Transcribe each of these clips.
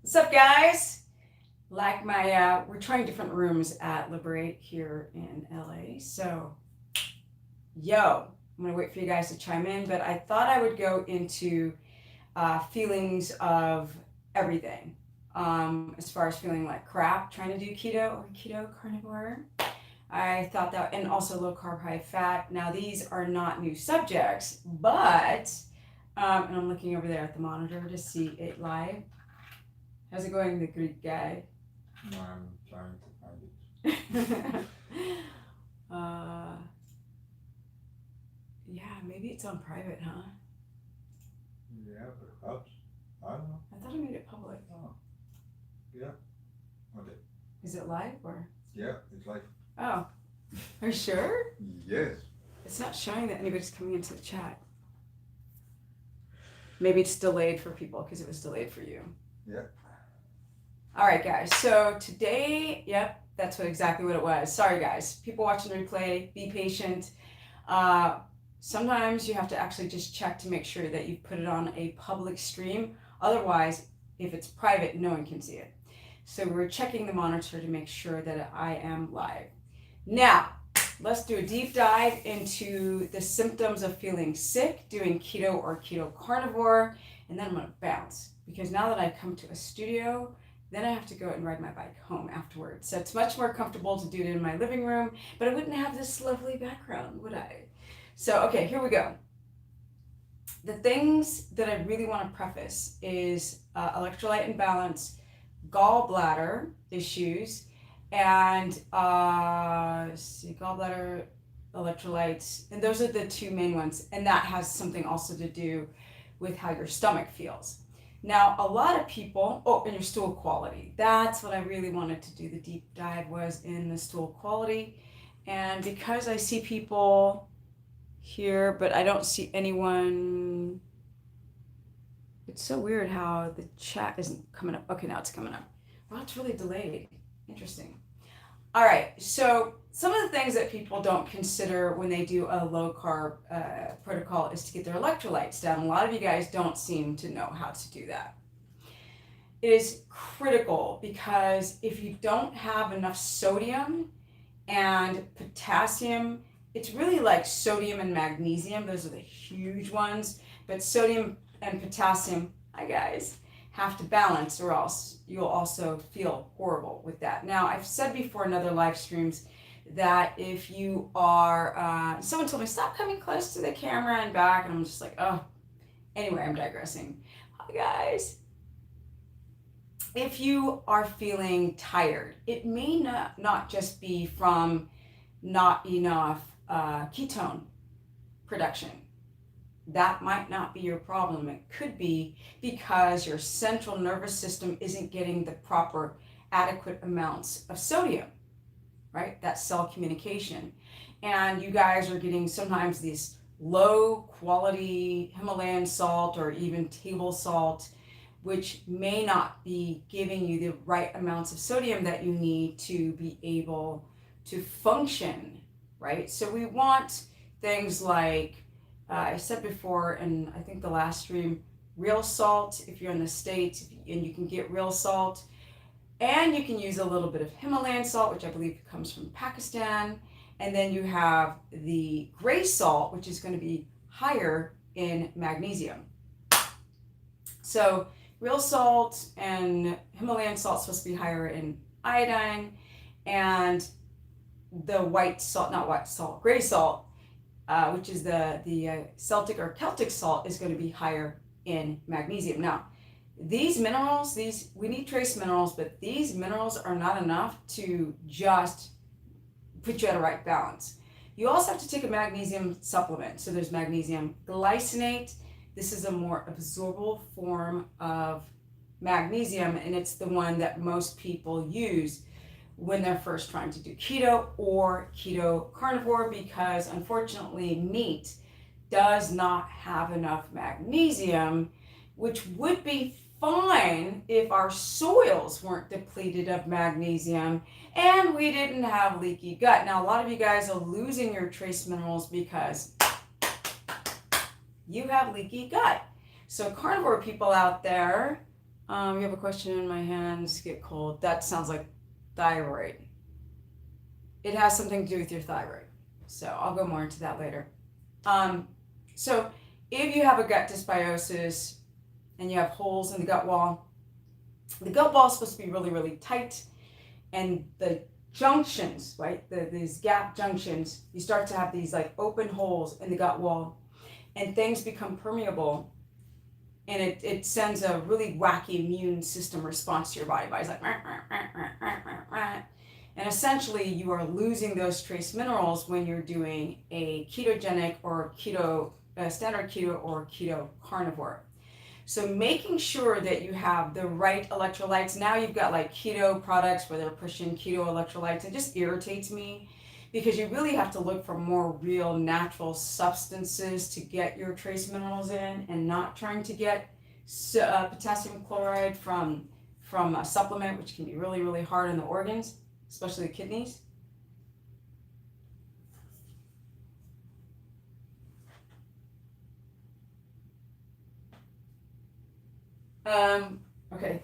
What's up, guys? Like we're trying different rooms at Liberate here in LA. So, I'm gonna wait for you guys to chime in, but I thought I would go into feelings of everything. As far as feeling like crap, trying to do keto or keto carnivore. I thought that, and also low carb, high fat. Now, these are not new subjects, but, and I'm looking over there at the monitor to see it live. How's it going, the Greek guy? No, I'm trying to find it. uh, yeah, maybe it's on private, huh? Yeah, perhaps. I don't know. I thought I made it public. Oh, yeah. Okay. Is it live or? Yeah, it's like. Oh, are you sure? Yes. It's not showing that anybody's coming into the chat. Maybe it's delayed for people because it was delayed for you. Yeah. All right, guys. So today, yep, that's exactly what it was. Sorry, guys. People watching the replay, be patient. Sometimes you have to actually just check to make sure that you've put it on a public stream. Otherwise, if it's private, no one can see it. So we're checking the monitor to make sure that I am live. Now, let's do a deep dive into the symptoms of feeling sick, doing keto or keto carnivore, and then I'm going to bounce. Because now that I come to a studio, then I have to go and ride my bike home afterwards. So it's much more comfortable to do it in my living room, but I wouldn't have this lovely background, would I? So, okay, here we go. The things that I really want to preface is electrolyte imbalance, gallbladder issues, and gallbladder, electrolytes, and those are the two main ones. And that has something also to do with how your stomach feels. Now, a lot of people, and your stool quality. That's what I really wanted to do. The deep dive was in the stool quality. And because I see people here, but I don't see anyone. It's so weird how the chat isn't coming up. Okay, now it's coming up. Well, it's really delayed. Interesting. All right, so some of the things that people don't consider when they do a low carb protocol is to get their electrolytes down. A lot of you guys don't seem to know how to do that. It is critical because if you don't have enough sodium and potassium, it's really like sodium and magnesium. Those are the huge ones. But sodium and potassium, hi guys, have to balance or else you'll also feel horrible with that. Now, I've said before in other live streams that if you are, someone told me, stop coming close to the camera and back, and I'm just like, oh, anyway, I'm digressing. Hi guys. If you are feeling tired, it may not just be from not enough ketone production. That might not be your problem. It could be because your central nervous system isn't getting the proper adequate amounts of sodium, right? That's cell communication. And you guys are getting sometimes these low quality Himalayan salt or even table salt, which may not be giving you the right amounts of sodium that you need to be able to function, right? So we want things like, I said before, and I think the last stream, real salt if you're in the States, and you can get real salt. And you can use a little bit of Himalayan salt, which I believe comes from Pakistan. And then you have the gray salt, which is going to be higher in magnesium. So real salt and Himalayan salt is supposed to be higher in iodine, and the white salt, not white salt, gray salt, which is the Celtic or Celtic salt, is going to be higher in magnesium. Now, these minerals, we need trace minerals, but these minerals are not enough to just put you at a right balance. You also have to take a magnesium supplement. So there's magnesium glycinate. This is a more absorbable form of magnesium, and it's the one that most people use when they're first trying to do keto or keto carnivore, because unfortunately meat does not have enough magnesium, which would be fine if our soils weren't depleted of magnesium and we didn't have leaky gut. Now, a lot of you guys are losing your trace minerals because you have leaky gut. So carnivore people out there, You have a question. My hands get cold. That sounds like thyroid. It has something to do with your thyroid. So I'll go more into that later. So if you have a gut dysbiosis and you have holes in the gut wall is supposed to be really, really tight, and the junctions, right, these gap junctions, you start to have these like open holes in the gut wall, and things become permeable, and it sends a really wacky immune system response to your body. Body's like, and essentially you are losing those trace minerals when you're doing a ketogenic or standard keto or keto carnivore. So making sure that you have the right electrolytes. Now you've got like keto products where they're pushing keto electrolytes. It just irritates me because you really have to look for more real natural substances to get your trace minerals in, and not trying to get potassium chloride from a supplement, which can be really, really hard on the organs, especially the kidneys. Okay.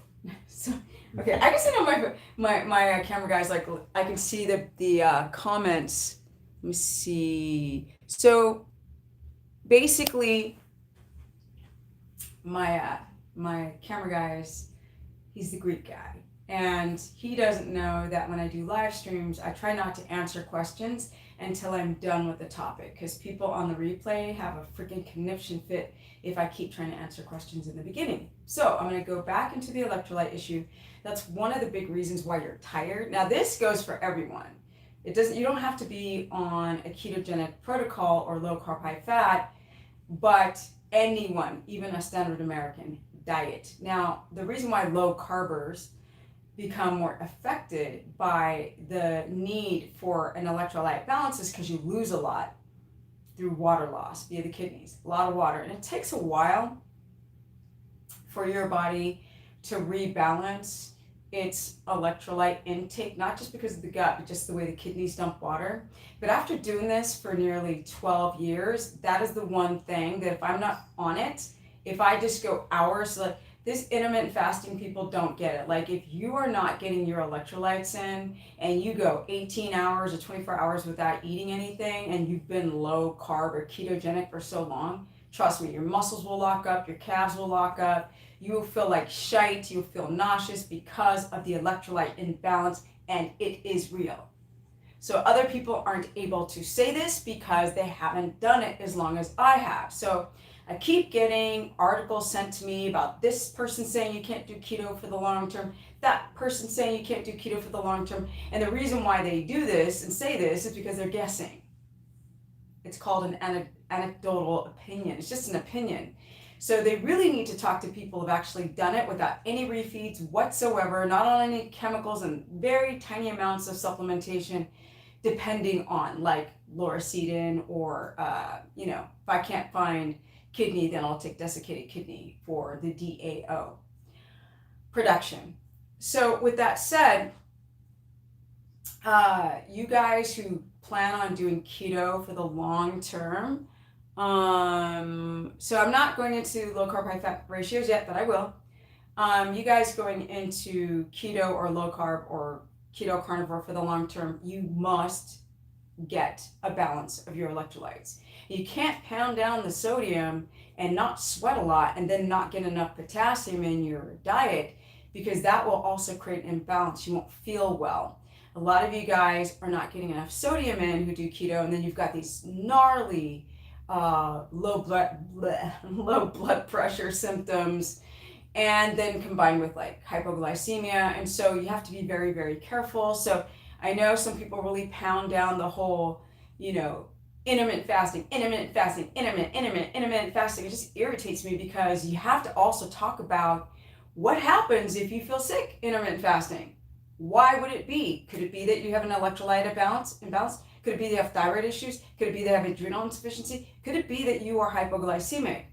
So, okay. I guess I know my camera guys, like, I can see the comments. Let me see. So basically, my camera guys, he's the Greek guy, and he doesn't know that when I do live streams, I try not to answer questions until I'm done with the topic, because people on the replay have a freaking conniption fit if I keep trying to answer questions in the beginning. So I'm going to go back into the electrolyte issue. That's one of the big reasons why you're tired. Now this goes for everyone. You don't have to be on a ketogenic protocol or low carb high fat, but anyone, even a standard American diet. Now the reason why low carbers become more affected by the need for an electrolyte balance is because you lose a lot through water loss via the kidneys, a lot of water. And it takes a while for your body to rebalance its electrolyte intake, not just because of the gut, but just the way the kidneys dump water. But after doing this for nearly 12 years, that is the one thing that if I'm not on it, if I just go hours, like this intermittent fasting, people don't get it. Like if you are not getting your electrolytes in and you go 18 hours or 24 hours without eating anything, and you've been low carb or ketogenic for so long, trust me, your muscles will lock up, your calves will lock up, you will feel like shite, you'll feel nauseous because of the electrolyte imbalance, and it is real. So other people aren't able to say this because they haven't done it as long as I have. So I keep getting articles sent to me about this person saying you can't do keto for the long term, that person saying you can't do keto for the long term. And the reason why they do this and say this is because they're guessing. It's called an anecdotal opinion. It's just an opinion. So they really need to talk to people who've actually done it without any refeeds whatsoever, not on any chemicals, and very tiny amounts of supplementation, depending on like lauricidin or, if I can't find kidney, then I'll take desiccated kidney for the DAO production. So with that said, you guys who plan on doing keto for the long term, so I'm not going into low carb high fat ratios yet, but I will. You guys going into keto or low carb or keto carnivore for the long term, you must get a balance of your electrolytes. You can't pound down the sodium and not sweat a lot and then not get enough potassium in your diet, because that will also create an imbalance. You won't feel well. A lot of you guys are not getting enough sodium in who do keto, and then you've got these gnarly low blood pressure symptoms, and then combined with like hypoglycemia. And so you have to be very, very careful. So I know some people really pound down the whole, intermittent fasting. It just irritates me, because you have to also talk about what happens if you feel sick intermittent fasting. Why would it be? Could it be that you have an electrolyte imbalance? Could it be that you have thyroid issues? Could it be that you have adrenal insufficiency? Could it be that you are hypoglycemic?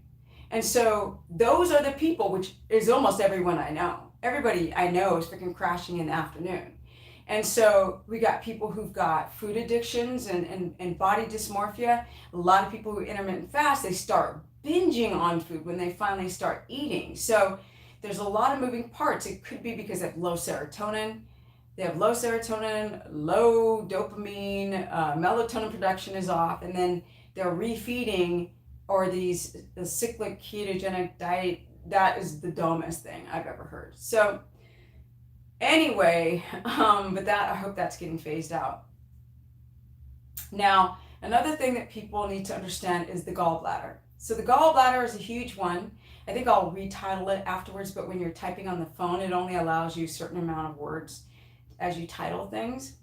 And so those are the people, which is almost everyone I know. Everybody I know is freaking crashing in the afternoon. And so we got people who've got food addictions and body dysmorphia. A lot of people who intermittent fast, they start binging on food when they finally start eating. So there's a lot of moving parts. It could be because they have low serotonin. They have low serotonin, low dopamine, melatonin production is off, and then they're refeeding, or the cyclic ketogenic diet. That is the dumbest thing I've ever heard. So anyway, but I hope that's getting phased out. Now, another thing that people need to understand is the gallbladder. So the gallbladder is a huge one. I think I'll retitle it afterwards, but when you're typing on the phone, it only allows you a certain amount of words as you title things.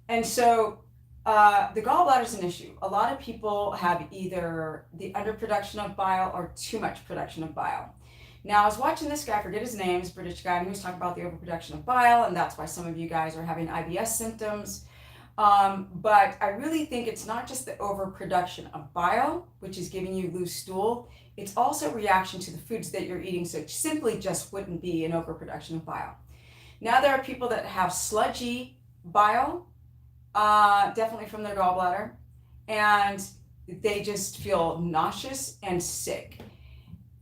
And so the gallbladder is an issue. A lot of people have either the underproduction of bile or too much production of bile. Now, I was watching this guy, I forget his name, he's a British guy, and he was talking about the overproduction of bile, and that's why some of you guys are having IBS symptoms. But I really think it's not just the overproduction of bile, which is giving you loose stool. It's also reaction to the foods that you're eating, so it simply just wouldn't be an overproduction of bile. Now, there are people that have sludgy bile, definitely from their gallbladder, and they just feel nauseous and sick.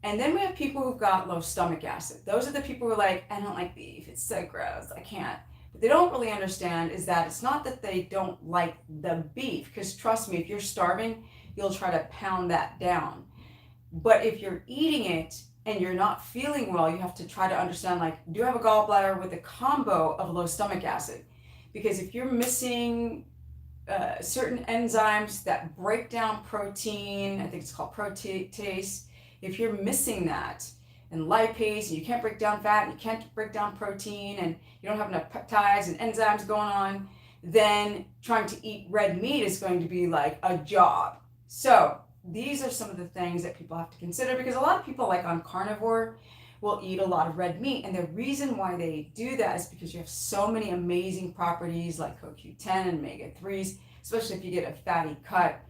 And then we have people who've got low stomach acid. Those are the people who are like, I don't like beef, it's so gross, I can't. What they don't really understand is that it's not that they don't like the beef, because trust me, if you're starving, you'll try to pound that down. But if you're eating it and you're not feeling well, you have to try to understand, like, do you have a gallbladder with a combo of low stomach acid? Because if you're missing certain enzymes that break down protein, I think it's called protease, if you're missing that, and lipase, and you can't break down fat, and you can't break down protein, and you don't have enough peptides and enzymes going on, then trying to eat red meat is going to be like a job. So these are some of the things that people have to consider, because a lot of people, like on Carnivore, will eat a lot of red meat, and the reason why they do that is because you have so many amazing properties like CoQ10 and omega-3s, especially if you get a fatty cut,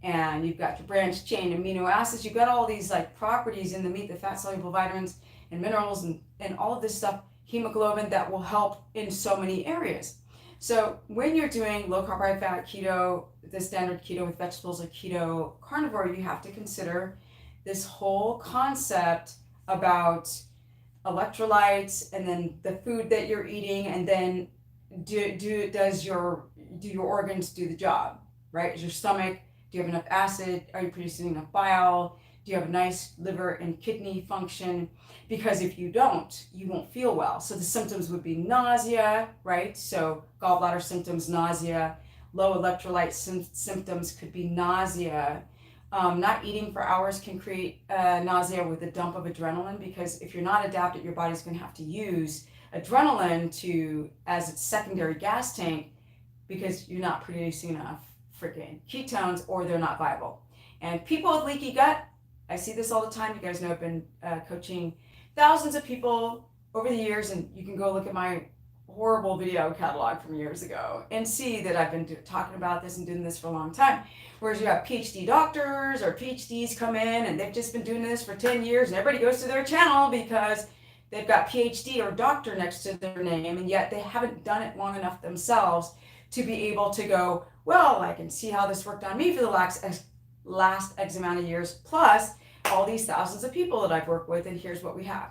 and you've got your branched chain amino acids. You've got all these like properties in the meat, the fat soluble vitamins and minerals and all of this stuff, hemoglobin, that will help in so many areas. So when you're doing low carb, high fat keto, the standard keto with vegetables or keto carnivore, you have to consider this whole concept about electrolytes, and then the food that you're eating, and then do your organs do the job, right? Is your stomach, do you have enough acid? Are you producing enough bile? Do you have a nice liver and kidney function? Because if you don't, you won't feel well. So the symptoms would be nausea, right? So gallbladder symptoms, nausea. Low electrolyte symptoms could be nausea. Not eating for hours can create nausea with a dump of adrenaline, because if you're not adapted, your body's going to have to use adrenaline as its secondary gas tank, because you're not producing enough freaking ketones, or they're not viable. And people with leaky gut, I see this all the time. You guys know I've been coaching thousands of people over the years, and you can go look at my horrible video catalog from years ago and see that I've been talking about this and doing this for a long time. Whereas you have PhD doctors or PhDs come in, and they've just been doing this for 10 years, and everybody goes to their channel because they've got PhD or doctor next to their name, and yet they haven't done it long enough themselves to be able to go, well, I can see how this worked on me for the last X amount of years, plus all these thousands of people that I've worked with, and here's what we have.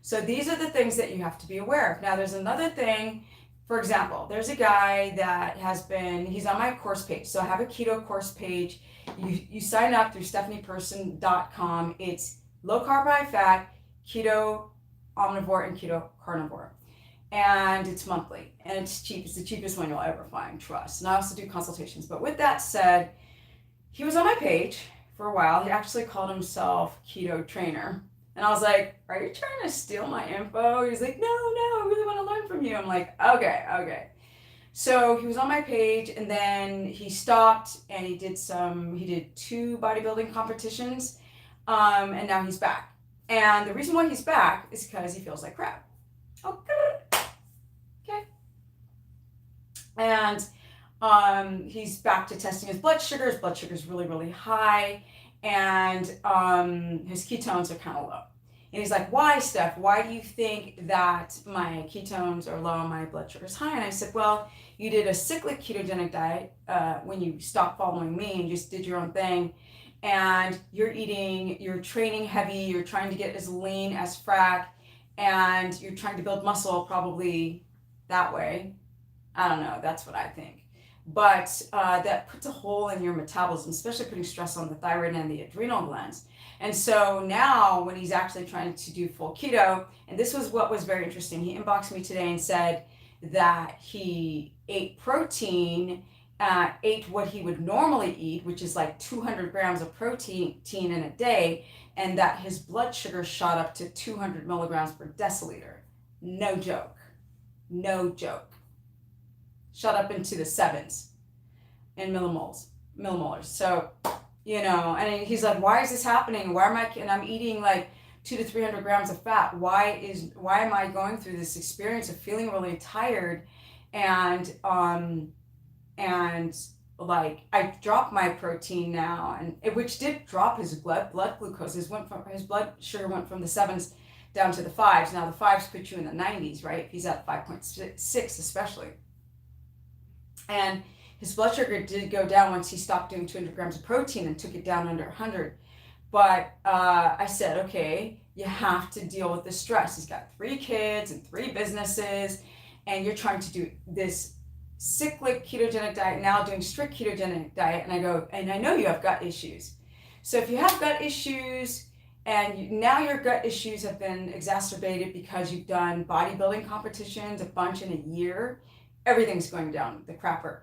So these are the things that you have to be aware of. Now, there's another thing. For example, there's a guy that he's on my course page. So I have a keto course page. You sign up through stephanieperson.com. It's low carb, high fat, keto omnivore, and keto carnivore. And it's monthly, and it's cheap. It's the cheapest one you'll ever find, trust. And I also do consultations. But with that said, he was on my page for a while. He actually called himself Keto Trainer. And I was like, are you trying to steal my info? He's like, no, I really want to learn from you. I'm like, okay. So he was on my page, and then he stopped, and he did 2 bodybuilding competitions, and now he's back. And the reason why he's back is because he feels like crap. Okay. And he's back to testing his blood sugar. His blood sugar is really, really high, and his ketones are kind of low. And he's like, why, Steph? Why do you think that my ketones are low and my blood sugar is high? And I said, well, you did a cyclic ketogenic diet when you stopped following me and just did your own thing. And you're training heavy, you're trying to get as lean as frack, and you're trying to build muscle probably that way. I don't know, that's what I think. But that puts a hole in your metabolism, especially putting stress on the thyroid and the adrenal glands. And so now when he's actually trying to do full keto, and this was what was very interesting, he inboxed me today and said that he ate protein, ate what he would normally eat, which is like 200 grams of protein in a day, and that his blood sugar shot up to 200 milligrams per deciliter. No joke. No joke. Shot up into the sevens in millimolars. So, and he's like, why is this happening? Why am I, and I'm eating like 200 to 300 grams of fat. Why am I going through this experience of feeling really tired? And like I dropped my protein now, which did drop his blood glucose. His blood sugar went from the sevens down to the fives. Now the fives put you in the 90s, right? If he's at 5.6 especially. And his blood sugar did go down once he stopped doing 200 grams of protein and took it down under 100. But I said, okay, you have to deal with the stress. He's got 3 kids and 3 businesses, and you're trying to do this cyclic ketogenic diet, now doing strict ketogenic diet. And I go, and I know you have gut issues. So if you have gut issues, and now your gut issues have been exacerbated because you've done bodybuilding competitions a bunch in a year, everything's going down the crapper.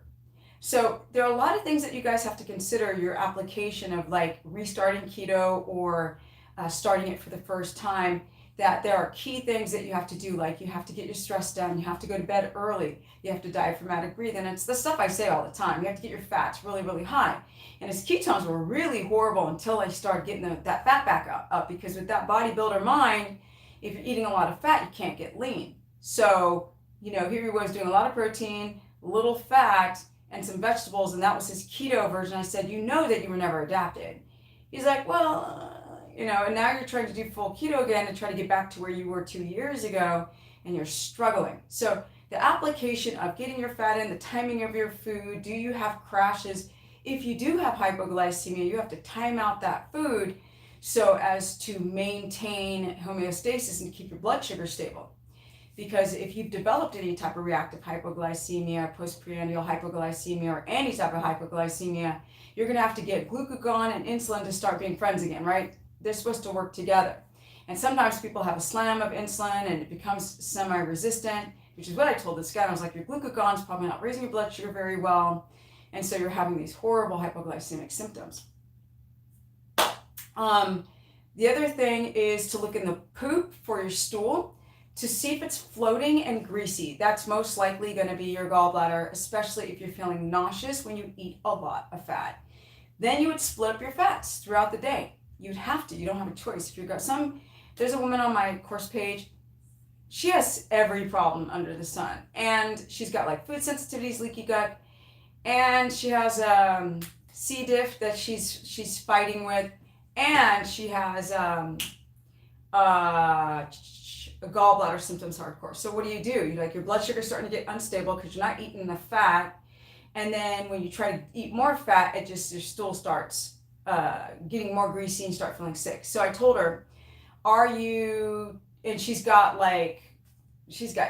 So there are a lot of things that you guys have to consider your application of like restarting keto or starting it for the first time, that there are key things that you have to do. Like you have to get your stress down, you have to go to bed early, you have to diaphragmatic breathe. And it's the stuff I say all the time. You have to get your fats really, really high. And his ketones were really horrible until I started getting that fat back up, because with that bodybuilder mind, if you're eating a lot of fat, you can't get lean. So here he was doing a lot of protein, little fat, and some vegetables, and that was his keto version. I said, that you were never adapted. He's like, well, and now you're trying to do full keto again and try to get back to where you were 2 years ago, and you're struggling. So the application of getting your fat in, the timing of your food, do you have crashes? If you do have hypoglycemia, you have to time out that food so as to maintain homeostasis and keep your blood sugar stable. Because if you've developed any type of reactive hypoglycemia, postprandial hypoglycemia, or any type of hypoglycemia, you're going to have to get glucagon and insulin to start being friends again, right? They're supposed to work together. And sometimes people have a slam of insulin and it becomes semi-resistant, which is what I told this guy. I was like, your glucagon's probably not raising your blood sugar very well. And so you're having these horrible hypoglycemic symptoms. The other thing is to look in the poop for your stool to see if it's floating and greasy. That's most likely going to be your gallbladder, especially if you're feeling nauseous when you eat a lot of fat. Then you would split up your fats throughout the day. You'd have to. You don't have a choice. If you've got there's a woman on my course page. She has every problem under the sun, and she's got like food sensitivities, leaky gut, and she has C. diff that she's fighting with, and she has gallbladder symptoms hardcore. So what do? Your blood sugar starting to get unstable because you're not eating enough fat, and then when you try to eat more fat, your stool starts getting more greasy and you start feeling sick. So I told her, and she's got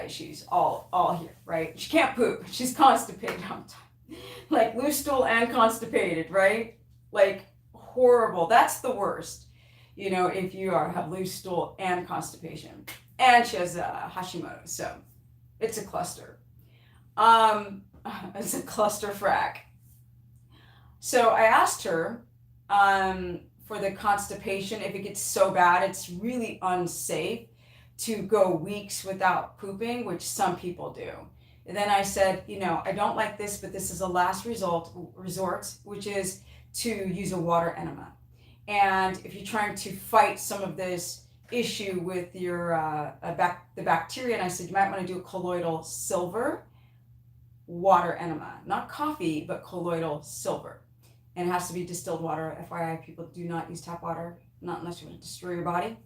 issues all here, right? She can't poop. She's constipated on time. Like loose stool and constipated, right? Like horrible. That's the worst. If you have loose stool and constipation. And she has Hashimoto's, so it's a cluster. It's a cluster frack. So I asked her for the constipation, if it gets so bad, it's really unsafe to go weeks without pooping, which some people do. And then I said, I don't like this, but this is a last resort, which is to use a water enema. And if you're trying to fight some of this issue with your the bacteria, and I said you might want to do a colloidal silver water enema, not coffee, but colloidal silver, and it has to be distilled water. FYI, people do not use tap water, not unless you want to destroy your body.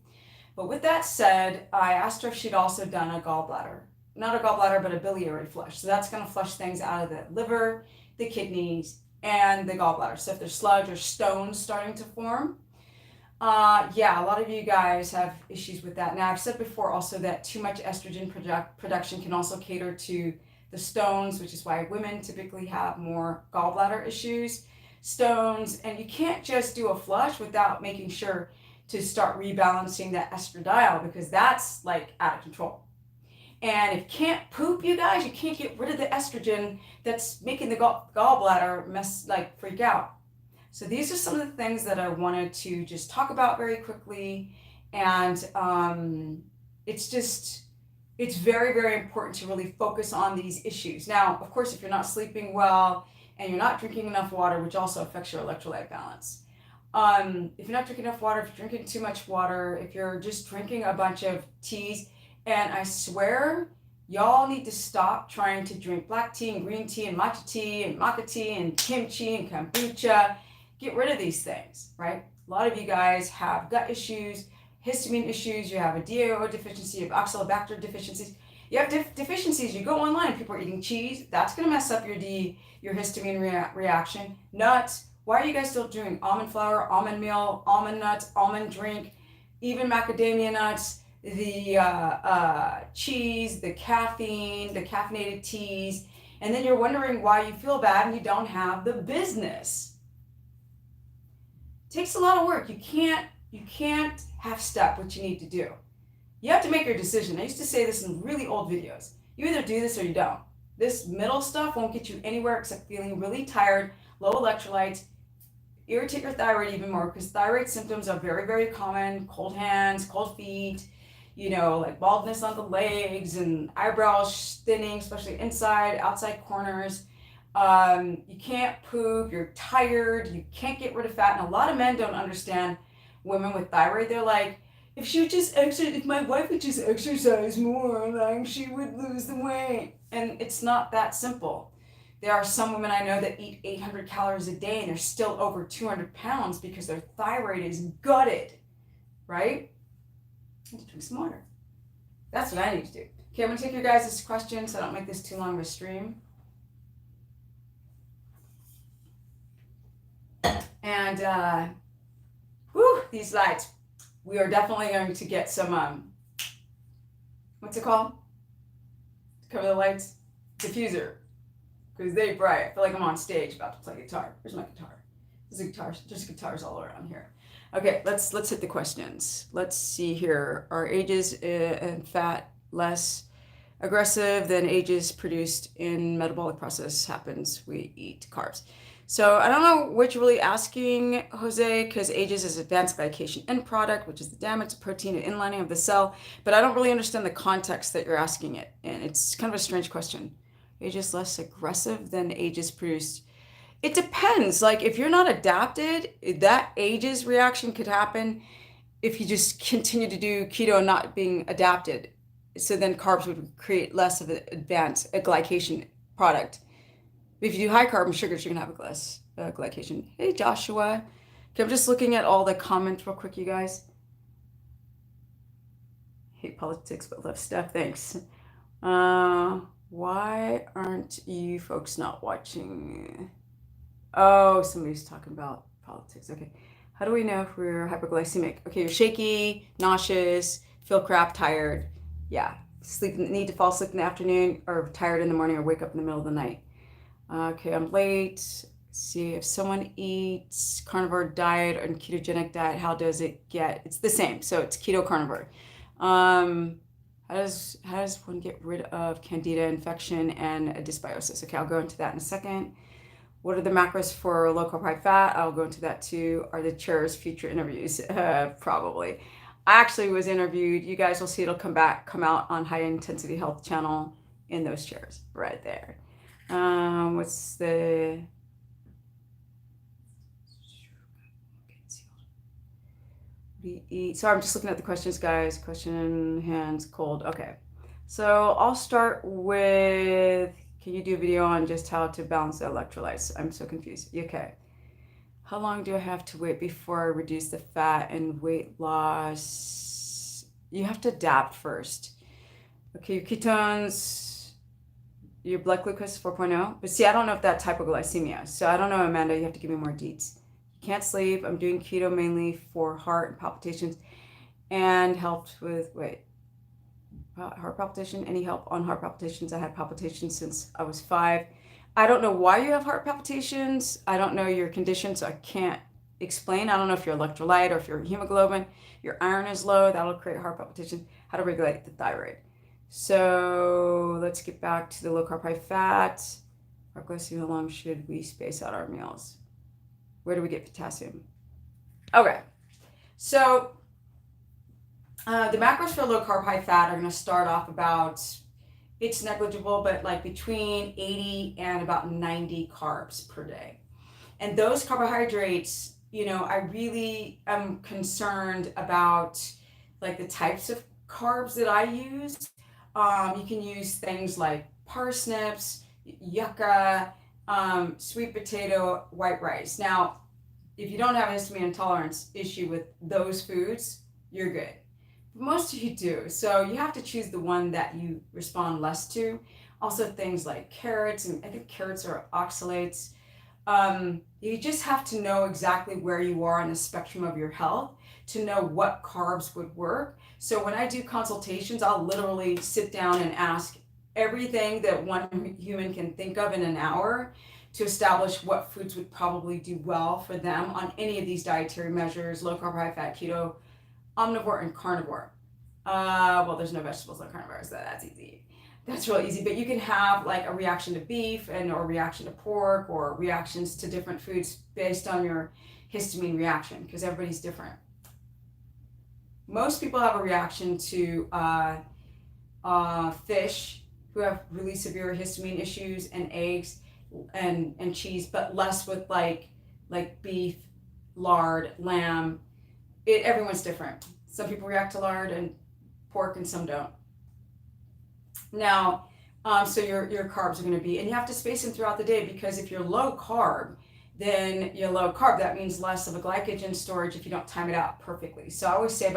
But with that said, I asked her if she'd also done a gallbladder, not a gallbladder, but a biliary flush. So that's going to flush things out of the liver, the kidneys, and the gallbladder. So if there's sludge or stones starting to form, Yeah, a lot of you guys have issues with that. Now, I've said before also that too much estrogen production can also cater to the stones, which is why women typically have more gallbladder issues, stones, and you can't just do a flush without making sure to start rebalancing that estradiol, because that's like out of control. And if you can't poop, you guys, you can't get rid of the estrogen that's making the gallbladder mess, like freak out. So these are some of the things that I wanted to just talk about very quickly. And it's very, very important to really focus on these issues. Now, of course, if you're not sleeping well and you're not drinking enough water, which also affects your electrolyte balance. If you're not drinking enough water, if you're drinking too much water, if you're just drinking a bunch of teas, and I swear, y'all need to stop trying to drink black tea and green tea and matcha tea and maca tea and kimchi and kombucha. Get rid of these things, right? A lot of you guys have gut issues, histamine issues, you have a DAO deficiency, you have oxalobacter deficiencies. You have deficiencies. You go online and people are eating cheese. That's going to mess up your histamine reaction. Nuts. Why are you guys still doing almond flour, almond meal, almond nuts, almond drink, even macadamia nuts, the cheese, the caffeine, the caffeinated teas, and then you're wondering why you feel bad and you don't have the business. It takes a lot of work. You can't half step what you need to do. You have to make your decision. I used to say this in really old videos. You either do this or you don't. This middle stuff won't get you anywhere except feeling really tired, low electrolytes, irritate your thyroid even more, because thyroid symptoms are very, very common. Cold hands, cold feet, like baldness on the legs and eyebrows thinning, especially inside, outside corners. You can't poop, you're tired, you can't get rid of fat. And a lot of men don't understand women with thyroid. They're like, if my wife would just exercise more, like she would lose the weight. And it's not that simple. There are some women I know that eat 800 calories a day and they're still over 200 pounds because their thyroid is gutted, right? I need to drink some water. That's what I need to do. Okay, I'm going to take your guys' questions so I don't make this too long of a stream. And, these lights. We are definitely going to get some, what's it called? Cover the lights? Diffuser. Because they bright. I feel like I'm on stage about to play guitar. Where's my guitar? There's guitars all around here. Okay, let's hit the questions. Let's see here. Are ages and fat less aggressive than ages produced in metabolic process happens? We eat carbs. So I don't know what you're really asking, Jose, because ages is advanced glycation end product, which is the damage to protein and inlining of the cell. But I don't really understand the context that you're asking it. And it's kind of a strange question. Ages less aggressive than ages produced. It depends. Like if you're not adapted, that ages reaction could happen if you just continue to do keto and not being adapted. So then carbs would create less of an advanced glycation product. If you do high carb and sugars, you're gonna have a less glycation. Hey Joshua. Okay, I'm just looking at all the comments real quick, you guys. Hate politics but love stuff. Thanks. Why aren't you folks not watching? Oh, somebody's talking about politics. Okay. How do we know if we're hypoglycemic? Okay, you're shaky, nauseous, feel crap, tired. Yeah. Need to fall asleep in the afternoon, or tired in the morning, or wake up in the middle of the night. Okay, I'm late. Let's see, if someone eats carnivore diet or ketogenic diet, how does it get? It's the same. So it's keto carnivore. How does one get rid of candida infection and a dysbiosis? Okay, I'll go into that in a second. What are the macros for low carb high fat? I'll go into that too. Are the chairs future interviews? Probably. I actually was interviewed. You guys will see it'll come out on High Intensity Health channel in those chairs right there. What's the we eat? Sorry, I'm just looking at the questions, guys. Question hands cold. Okay, so I'll start with, can you do a video on just how to balance the electrolytes? I'm so confused. Okay. How long do I have to wait before I reduce the fat and weight loss? You have to adapt first. Okay, your ketones, your blood glucose is 4.0. But see, I don't know if that's hypoglycemia. So I don't know, Amanda. You have to give me more deets. You can't sleep. I'm doing keto mainly for heart and palpitations, and helped with heart palpitation. Any help on heart palpitations? I had palpitations since I was 5. I don't know why you have heart palpitations. I don't know your condition, so I can't explain. I don't know if you're electrolyte or if your hemoglobin, your iron is low. That'll create heart palpitations. How to regulate the thyroid. So let's get back to the low carb, high fat. Let's see, how long should we space out our meals? Where do we get potassium? Okay, so the macros for low carb, high fat are going to start off about, it's negligible, but like between 80 and about 90 carbs per day. And those carbohydrates, I really am concerned about like the types of carbs that I use. You can use things like parsnips, yucca, sweet potato, white rice. Now, if you don't have a histamine intolerance issue with those foods, you're good. But most of you do. So you have to choose the one that you respond less to. Also things like carrots, and I think carrots are oxalates. You just have to know exactly where you are on the spectrum of your health to know what carbs would work. So when I do consultations, I'll literally sit down and ask everything that one human can think of in an hour to establish what foods would probably do well for them on any of these dietary measures: low carb, high fat, keto, omnivore, and carnivore. Well, there's no vegetables on carnivore, so that's easy. That's real easy, but you can have like a reaction to beef or reaction to pork or reactions to different foods based on your histamine reaction, because everybody's different. Most people have a reaction to fish, who have really severe histamine issues, and eggs and cheese, but less with like beef, lard, lamb. Everyone's different. Some people react to lard and pork and some don't. Now, so your carbs are going to be, and you have to space them throughout the day, because if you're low carb, then you're low carb. That means less of a glycogen storage if you don't time it out perfectly. So I always say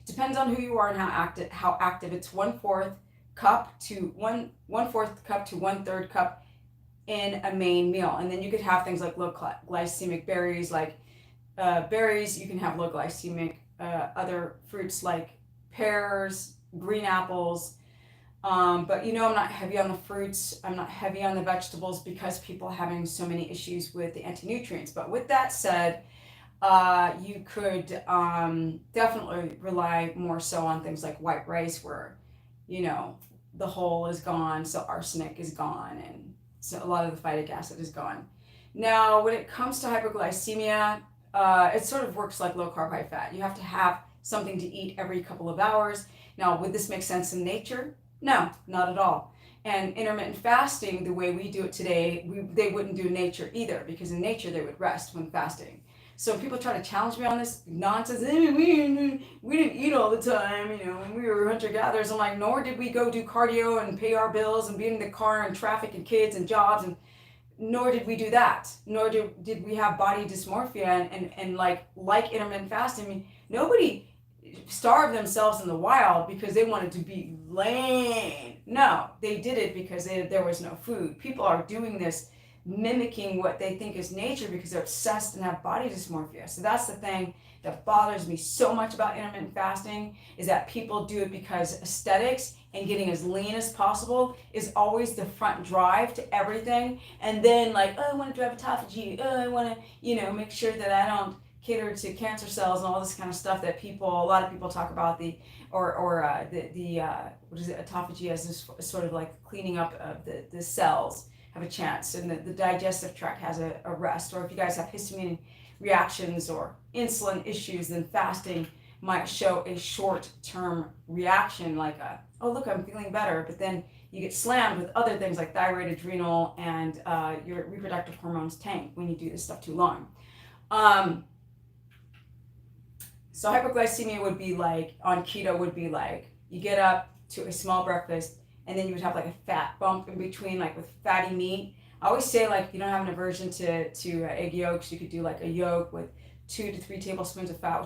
depends on who you are and how active. It's 1/4 cup to 1/3 cup in a main meal. And then you could have things like low glycemic berries, like berries. You can have low glycemic other fruits like pears, green apples. But I'm not heavy on the fruits. I'm not heavy on the vegetables because people are having so many issues with the anti-nutrients. But with that said, you could definitely rely more so on things like white rice, where, the whole is gone, so arsenic is gone, and so a lot of the phytic acid is gone. Now, when it comes to hypoglycemia, it sort of works like low carb, high fat. You have to have something to eat every couple of hours. Now, would this make sense in nature? No, not at all. And intermittent fasting, the way we do it today, they wouldn't do in nature either, because in nature they would rest when fasting. So people try to challenge me on this nonsense. We didn't eat all the time, when we were hunter-gatherers. I'm like, nor did we go do cardio and pay our bills and be in the car and traffic and kids and jobs, and nor did we do that. Nor did we have body dysmorphia and like intermittent fasting. Nobody starved themselves in the wild because they wanted to be lean. No, they did it because there was no food. People are doing this, mimicking what they think is nature, because they're obsessed and have body dysmorphia. So that's the thing that bothers me so much about intermittent fasting, is that people do it because aesthetics and getting as lean as possible is always the front drive to everything. And then like, oh, I want to drive autophagy. Oh, I want to, make sure that I don't cater to cancer cells and all this kind of stuff that a lot of people talk about, what is it, autophagy, as this sort of like cleaning up of the cells have a chance, and the digestive tract has a rest. Or if you guys have histamine reactions or insulin issues, then fasting might show a short-term reaction, like oh look, I'm feeling better, but then you get slammed with other things like thyroid, adrenal, and your reproductive hormones tank when you do this stuff too long. So hypoglycemia would be like, on keto, would be like, you get up to a small breakfast, and then you would have like a fat bump in between, like with fatty meat. I always say, like, if you don't have an aversion to egg yolks, you could do like a yolk with 2 to 3 tablespoons of fat,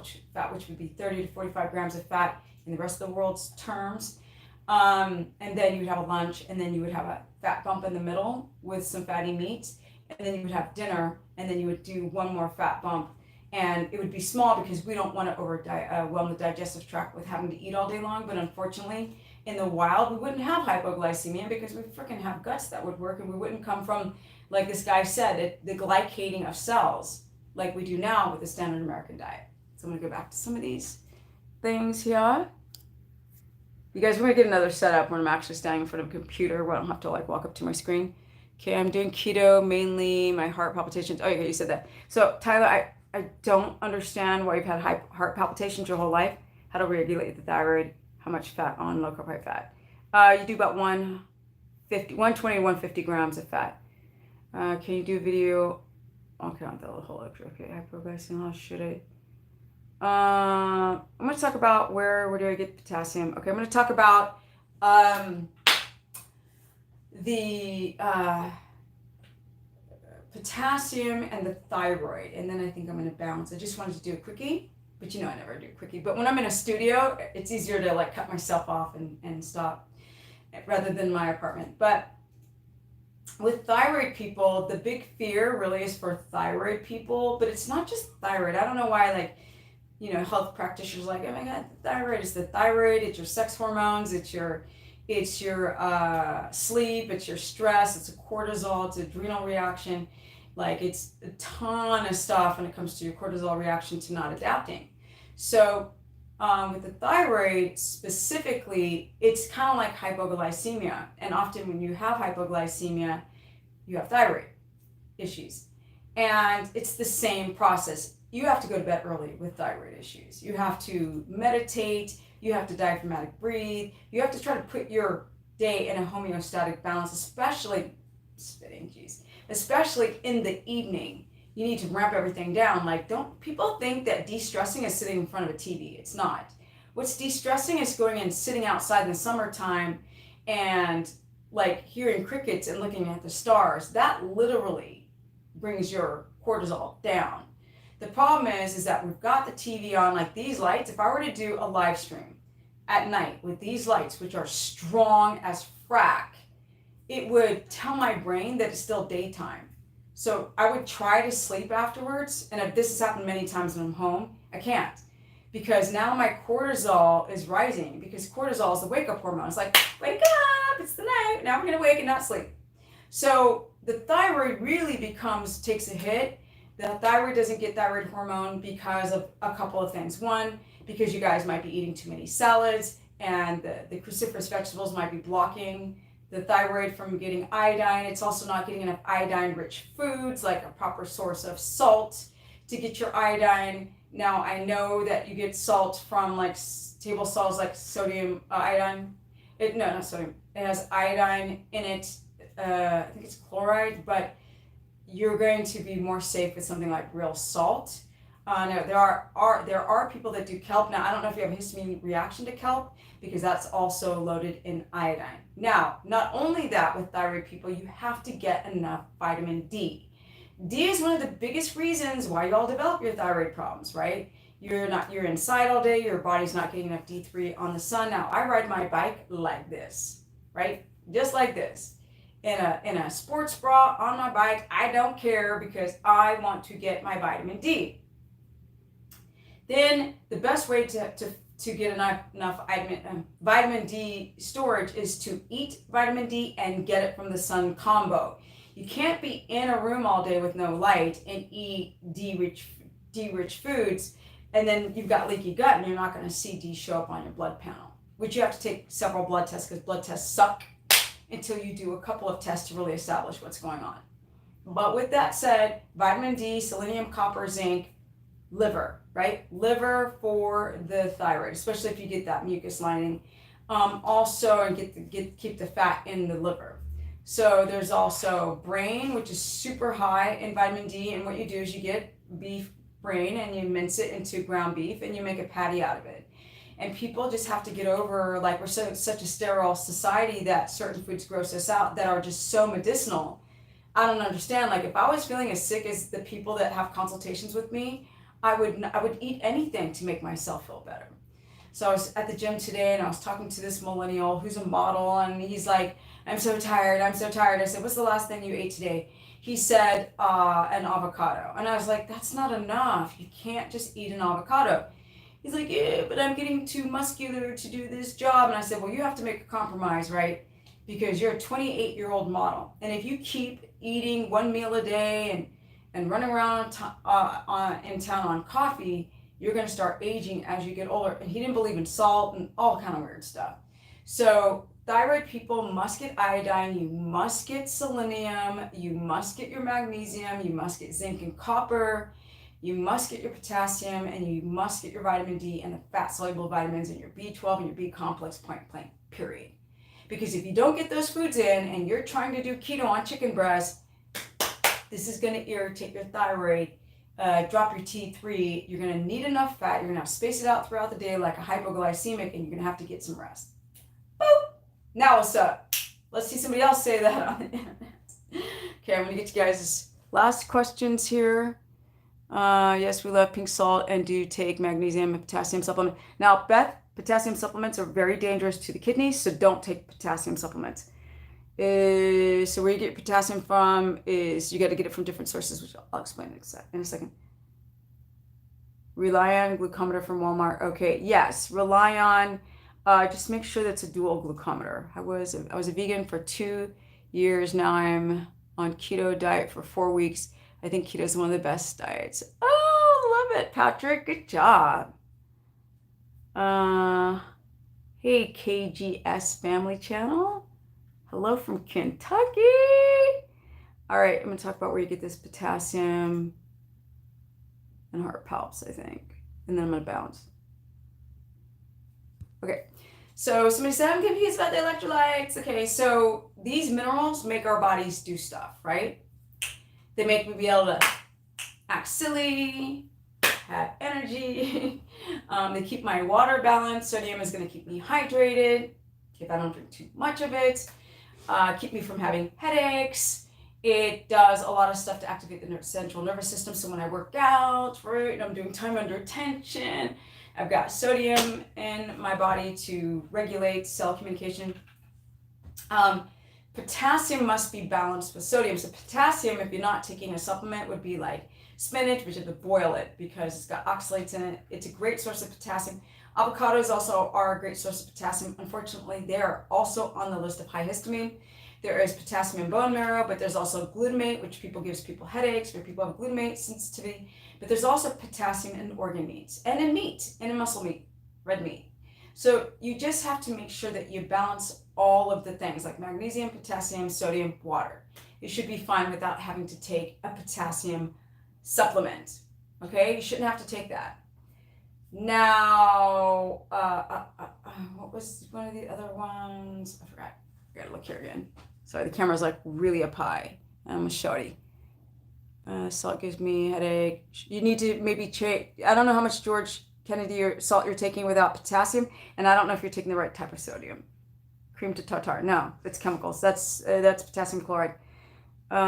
which would be 30 to 45 grams of fat in the rest of the world's terms. And then you would have a lunch, and then you would have a fat bump in the middle with some fatty meats, and then you would have dinner, and then you would do one more fat bump And it would be small because we don't want to overwhelm the digestive tract with having to eat all day long. But unfortunately, in the wild, we wouldn't have hypoglycemia because we freaking have guts that would work, and we wouldn't come from, like this guy said, the glycating of cells like we do now with the standard American diet. So I'm going to go back to some of these things here. You guys, we're going to get another setup when I'm actually standing in front of a computer where I don't have to like walk up to my screen. Okay, I'm doing keto, mainly my heart palpitations. Oh, okay, you said that. So Tyler, I don't understand why you've had heart palpitations your whole life. How to regulate the thyroid, how much fat on low carb high fat. You do about 120 to 150 grams of fat. Can you do a video? Okay, on the whole okay, hypoglycemia, should I? I'm going to talk about where do I get potassium. Okay, I'm going to talk about the potassium and the thyroid, and then I think I'm going to bounce. I just wanted to do a quickie, but I never do a quickie. But when I'm in a studio, it's easier to like cut myself off and stop rather than my apartment. But with thyroid people, the big fear really is for thyroid people, but it's not just thyroid. I don't know why, like, health practitioners are like, oh my God, the thyroid is the thyroid. It's your sex hormones. It's your sleep. It's your stress. It's a cortisol. It's adrenal reaction. Like, it's a ton of stuff when it comes to your cortisol reaction to not adapting. So with the thyroid specifically, it's kind of like hypoglycemia. And often when you have hypoglycemia, you have thyroid issues. And it's the same process. You have to go to bed early with thyroid issues. You have to meditate. You have to diaphragmatic breathe. You have to try to put your day in a homeostatic balance, especially in the evening. You need to ramp everything down. Like, don't people think that de-stressing is sitting in front of a TV? It's not. What's de-stressing is going and sitting outside in the summertime and like hearing crickets and looking at the stars. That literally brings your cortisol down. The problem is that we've got the TV on, like these lights. If I were to do a live stream at night with these lights, which are strong as frack, it would tell my brain that it's still daytime. So I would try to sleep afterwards. And if this has happened many times when I'm home, I can't. Because now my cortisol is rising, because cortisol is the wake up hormone. It's like, wake up, it's the night. Now we're going to wake and not sleep. So the thyroid really takes a hit. The thyroid doesn't get thyroid hormone because of a couple of things. One, because you guys might be eating too many salads, and the cruciferous vegetables might be blocking the thyroid from getting iodine. It's also not getting enough iodine-rich foods, like a proper source of salt to get your iodine. Now, I know that you get salt from like table salts, like sodium iodine. Not sodium. It has iodine in it. I think it's chloride, but you're going to be more safe with something like real salt. No, there are people that do kelp. Now, I don't know if you have a histamine reaction to kelp, because that's also loaded in iodine. Now, not only that, with thyroid people, you have to get enough vitamin D. D is one of the biggest reasons why you all develop your thyroid problems, right? You're inside all day, your body's not getting enough D3 on the sun. Now, I ride my bike like this, right? Just like this. In a sports bra on my bike. I don't care, because I want to get my vitamin D. Then the best way to get enough vitamin D storage is to eat vitamin D and get it from the sun combo. You can't be in a room all day with no light and eat D-rich foods, and then you've got leaky gut and you're not going to see D show up on your blood panel, which you have to take several blood tests, because blood tests suck until you do a couple of tests to really establish what's going on. But with that said, vitamin D, selenium, copper, zinc, liver, right? Liver for the thyroid, especially if you get that mucus lining. Also, and keep the fat in the liver. So there's also brain, which is super high in vitamin D. And what you do is you get beef brain and you mince it into ground beef and you make a patty out of it. And people just have to get over, like, we're such a sterile society that certain foods gross us out that are just so medicinal. I don't understand. Like, if I was feeling as sick as the people that have consultations with me, I would eat anything to make myself feel better. So I was at the gym today and I was talking to this millennial who's a model, and he's like, I'm so tired. I'm so tired. I said, what's the last thing you ate today? He said, an avocado. And I was like, that's not enough. You can't just eat an avocado. He's like, yeah, but I'm getting too muscular to do this job. And I said, well, you have to make a compromise, right? Because you're a 28-year-old model. And if you keep eating one meal a day and running around in town on coffee, you're going to start aging as you get older. And he didn't believe in salt and all kind of weird stuff. So thyroid people must get iodine, you must get selenium, you must get your magnesium, you must get zinc and copper, you must get your potassium, and you must get your vitamin D and the fat-soluble vitamins and your B12 and your B complex, point blank, period. Because if you don't get those foods in and you're trying to do keto on chicken breast, this is going to irritate your thyroid, drop your T3, you're going to need enough fat, you're going to have to space it out throughout the day like a hypoglycemic, and you're going to have to get some rest. Boop! Now what's up? Let's see somebody else say that on the internet. Okay, I'm going to get you guys' last questions here. Yes, we love pink salt and do take magnesium and potassium supplement. Now, Beth, potassium supplements are very dangerous to the kidneys, so don't take potassium supplements. So where you get potassium from is you got to get it from different sources, which I'll explain in a second. Rely on glucometer from Walmart. Okay, yes, rely on. Just make sure that's a dual glucometer. I was a vegan for 2 years. Now I'm on keto diet for 4 weeks. I think keto is one of the best diets. Oh, love it, Patrick. Good job. Hey, KGS Family Channel. Hello from Kentucky. All right, I'm going to talk about where you get this potassium and heart palps, I think. And then I'm going to bounce. Okay, so somebody said, I'm confused about the electrolytes. Okay, so these minerals make our bodies do stuff, right? They make me be able to act silly, have energy. They keep my water balanced. Sodium is going to keep me hydrated if I don't drink too much of it. Keep me from having headaches. It does a lot of stuff to activate the central nervous system. So when I work out, right, I'm doing time under tension. I've got sodium in my body to regulate cell communication. Potassium must be balanced with sodium. So potassium, if you're not taking a supplement, would be like spinach, but you have to boil it because it's got oxalates in it. It's a great source of potassium. Avocados also are a great source of potassium. Unfortunately, they are also on the list of high histamine. There is potassium in bone marrow, but there's also glutamate, which gives people headaches, where people have glutamate sensitivity. But there's also potassium in organ meats and in meat and in muscle meat, red meat. So you just have to make sure that you balance all of the things like magnesium, potassium, sodium, water. You should be fine without having to take a potassium supplement. Okay, you shouldn't have to take that. Now, what was one of the other ones? I forgot. I gotta look here again. Sorry, the camera's like really up high. I'm a shorty. Salt gives me a headache. You need to maybe check. I don't know how much George Kennedy or salt you're taking without potassium, and I don't know if you're taking the right type of sodium. Cream to tartar. No, it's chemicals. That's potassium chloride. Let's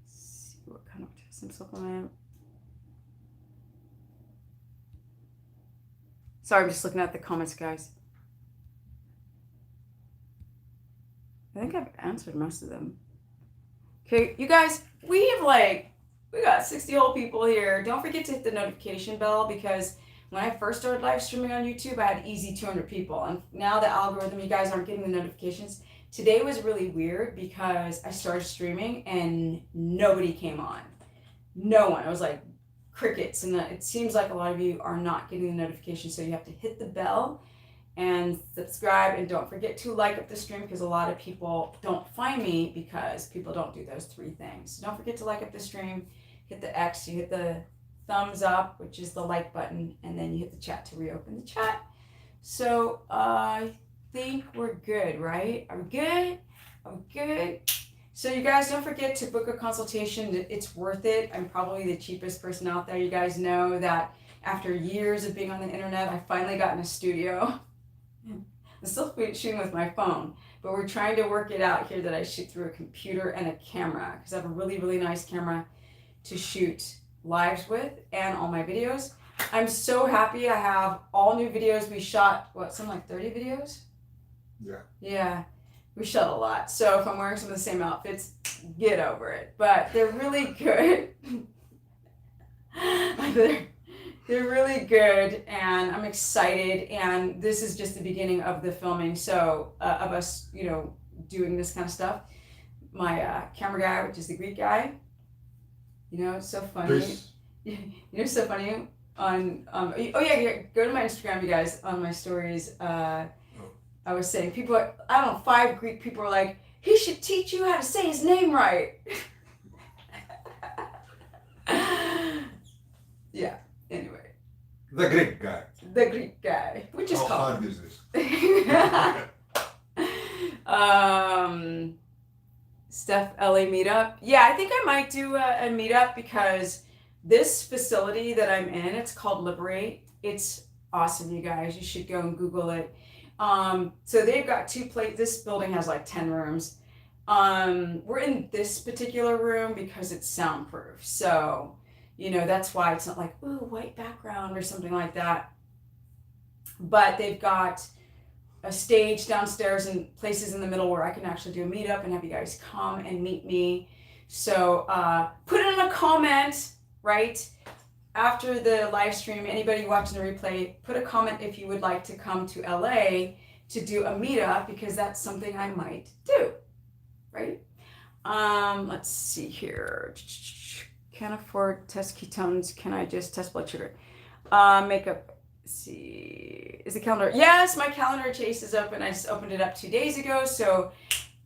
see what kind of potassium supplement. Sorry, I'm just looking at the comments, guys. I think I've answered most of them. Okay, you guys, we got 60 whole people here. Don't forget to hit the notification bell because when I first started live streaming on YouTube, I had easy 200 people. And now the algorithm, you guys aren't getting the notifications. Today was really weird because I started streaming and nobody came on. No one. It was like crickets. And it seems like a lot of you are not getting the notification. So you have to hit the bell and subscribe, and don't forget to like up the stream because a lot of people don't find me because people don't do those 3 things. So don't forget to like up the stream, hit the X, you hit the thumbs up, which is the like button, and then you hit the chat to reopen the chat. So I think we're good, right? Are we good? Are we good? So you guys don't forget to book a consultation. It's worth it. I'm probably the cheapest person out there. You guys know that after years of being on the internet, I finally got in a studio. I'm still shooting with my phone, but we're trying to work it out here that I shoot through a computer and a camera because I have a really, really nice camera to shoot lives with and all my videos. I'm so happy I have all new videos. We shot, something like 30 videos? Yeah. Yeah. We shed a lot. So if I'm wearing some of the same outfits, get over it. But they're really good. they're really good, and I'm excited. And this is just the beginning of the filming. So of us, doing this kind of stuff. My camera guy, which is the Greek guy, it's so funny. Please. It's so funny on oh yeah, go to my Instagram, you guys. On my stories, I was saying people, I don't know, 5 Greek people are like, he should teach you how to say his name right. Yeah. Anyway. The Greek guy. The Greek guy, which is How called. hard is this? Steph LA meetup. Yeah, I think I might do a meetup because this facility that I'm in, it's called Liberate. It's awesome, you guys. You should go and Google it. So they've got 2 places. This building has like 10 rooms. We're in this particular room because it's soundproof. So, that's why it's not like, ooh, white background or something like that. But they've got a stage downstairs and places in the middle where I can actually do a meetup and have you guys come and meet me. So put it in a comment, right? After the live stream, anybody watching the replay, put a comment if you would like to come to LA to do a meetup, because that's something I might do, right? Let's see here. Can't afford test ketones. Can I just test blood sugar? Makeup. Let's see. Is the calendar? Yes, my calendar, Chase, is open. I just opened it up 2 days ago. So,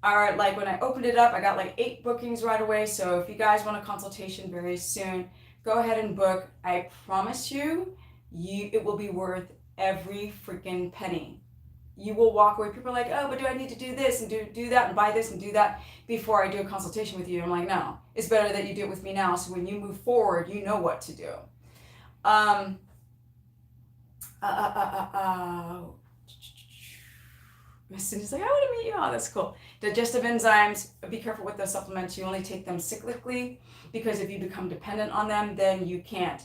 like when I opened it up, I got like 8 bookings right away. So if you guys want a consultation very soon, go ahead and book. I promise you, it will be worth every freaking penny. You will walk away. People are like, oh, but do I need to do this and do that and buy this and do that before I do a consultation with you? I'm like, no, it's better that you do it with me now. So when you move forward, you know what to do. Cindy's like, I want to meet you. Oh, that's cool. Digestive enzymes, be careful with those supplements. You only take them cyclically, because if you become dependent on them, then you can't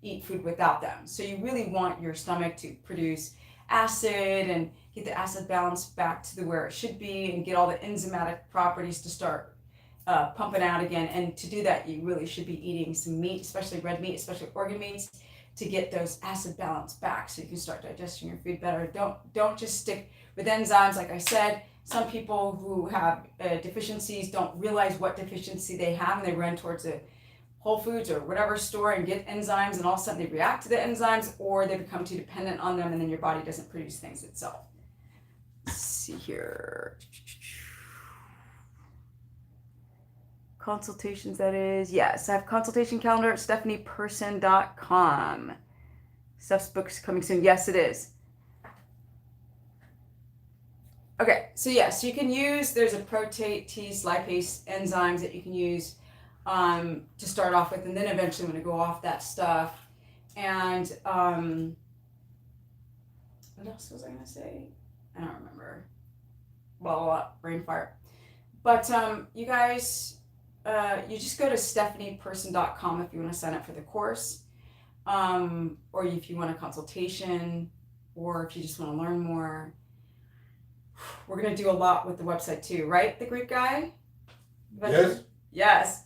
eat food without them. So you really want your stomach to produce acid and get the acid balance back to where it should be, and get all the enzymatic properties to start pumping out again. And to do that, you really should be eating some meat, especially red meat, especially organ meats, to get those acid balance back so you can start digesting your food better. Don't just stick with enzymes. Like I said, some people who have deficiencies don't realize what deficiency they have, and they run towards a Whole Foods or whatever store and get enzymes, and all of a sudden they react to the enzymes, or they become too dependent on them, and then your body doesn't produce things itself. Let's see here. Consultations, that is. Yes, I have consultation calendar at stephanieperson.com. Steph's book's coming soon. Yes, it is. Okay, so yes, you can use, there's a protease, lipase enzymes that you can use to start off with, and then eventually I'm going to go off that stuff. And what else was I going to say? I don't remember. Blah, blah, blah, brain fart. But you guys, you just go to stephanieperson.com if you want to sign up for the course, or if you want a consultation, or if you just want to learn more. We're going to do a lot with the website too, right? The Greek guy? Yes. Yes.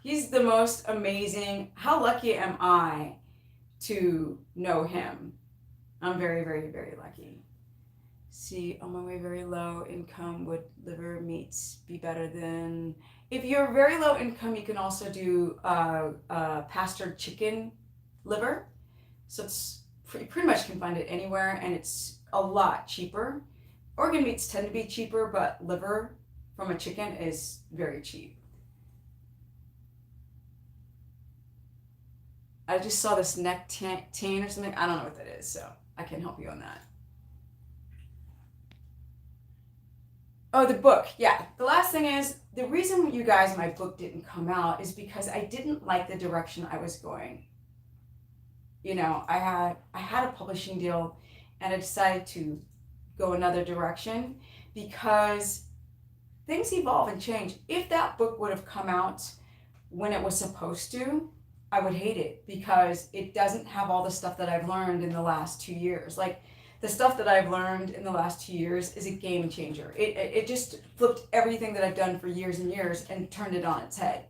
He's the most amazing. How lucky am I to know him? I'm very, very, very lucky. See, on my way, very low income, would liver meats be better than... If you're very low income, you can also do pastured chicken liver. So it's pretty much can find it anywhere, and it's a lot cheaper. Organ meats tend to be cheaper, but liver from a chicken is very cheap. I just saw this nectane or something. I don't know what that is, so I can help you on that. Oh, the book. Yeah. The last thing is, the reason you guys, my book didn't come out is because I didn't like the direction I was going. I had a publishing deal, and I decided to go another direction because things evolve and change. If that book would have come out when it was supposed to, I would hate it because it doesn't have all the stuff that I've learned in the last 2 years. Like the stuff that I've learned in the last 2 years is a game changer. It just flipped everything that I've done for years and years and turned it on its head.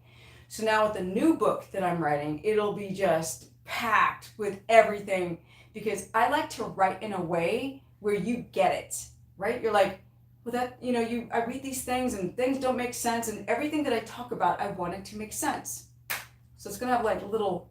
So now with the new book that I'm writing, it'll be just packed with everything, because I like to write in a way where you get it, right? You're like, well, that, I read these things and things don't make sense, and everything that I talk about, I want it to make sense. So it's gonna have like a little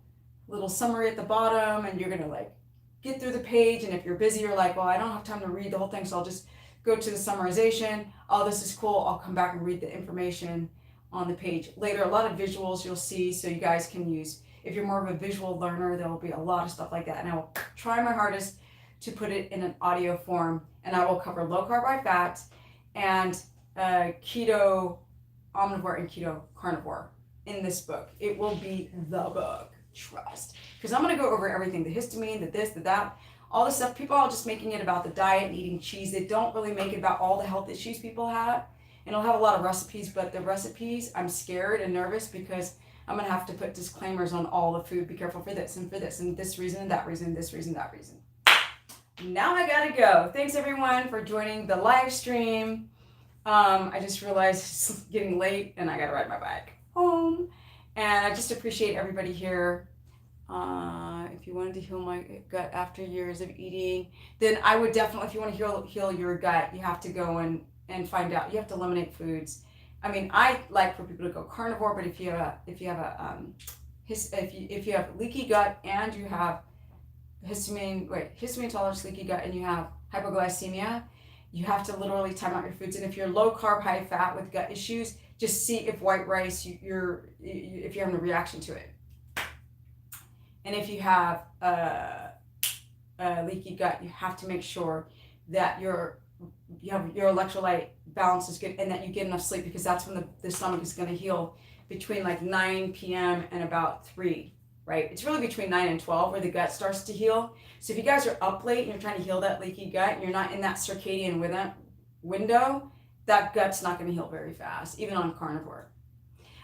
summary at the bottom, and you're gonna like get through the page, and if you're busy, you're like, well, I don't have time to read the whole thing, so I'll just go to the summarization. Oh, this is cool. I'll come back and read the information on the page later. A lot of visuals you'll see, so you guys can use, if you're more of a visual learner, there will be a lot of stuff like that, and I will try my hardest to put it in an audio form, and I will cover low carb, high fat, and keto omnivore and keto carnivore in this book. It will be the book, trust, because I'm going to go over everything, the histamine, the this, the that, all the stuff. People are just making it about the diet and eating cheese. They don't really make it about all the health issues people have. And it'll have a lot of recipes, but the recipes, I'm scared and nervous because I'm going to have to put disclaimers on all the food. Be careful for this, and this reason, and that reason, this reason, that reason. Now I gotta go. Thanks everyone for joining the live stream. I just realized it's getting late and I gotta ride my bike home. And I just appreciate everybody here. If you wanted to heal my gut after years of eating, then I would definitely, if you want to heal your gut, you have to go and find out. You have to eliminate foods. I mean, I like for people to go carnivore, but if you have leaky gut and you have histamine tolerance, leaky gut, and you have hypoglycemia, you have to literally time out your foods. And if you're low carb, high fat with gut issues, just see if white rice, if you're having a reaction to it. And if you have leaky gut, you have to make sure that your electrolyte balance is good and that you get enough sleep, because that's when the stomach is going to heal between like 9 p.m. and about 3, right? It's really between 9 and 12 where the gut starts to heal. So if you guys are up late and you're trying to heal that leaky gut and you're not in that circadian window, that gut's not going to heal very fast, even on carnivore.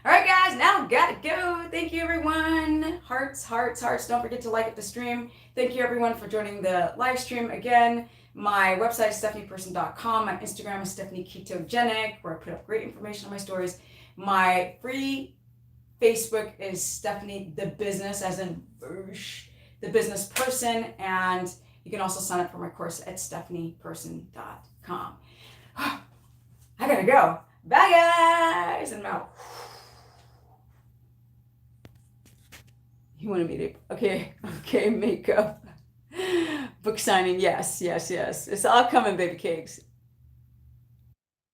All right, guys, now gotta go. Thank you, everyone. Hearts, hearts, hearts. Don't forget to like up the stream. Thank you, everyone, for joining the live stream. Again, my website is stephanieperson.com. My Instagram is stephanieketogenic, where I put up great information on my stories. My free Facebook is Stephanie the Business, as in the business person. And you can also sign up for my course at stephanieperson.com. I gotta go. Bye, guys. And I'm out. You wanted me to, okay, makeup, book signing, yes. It's all coming, baby cakes.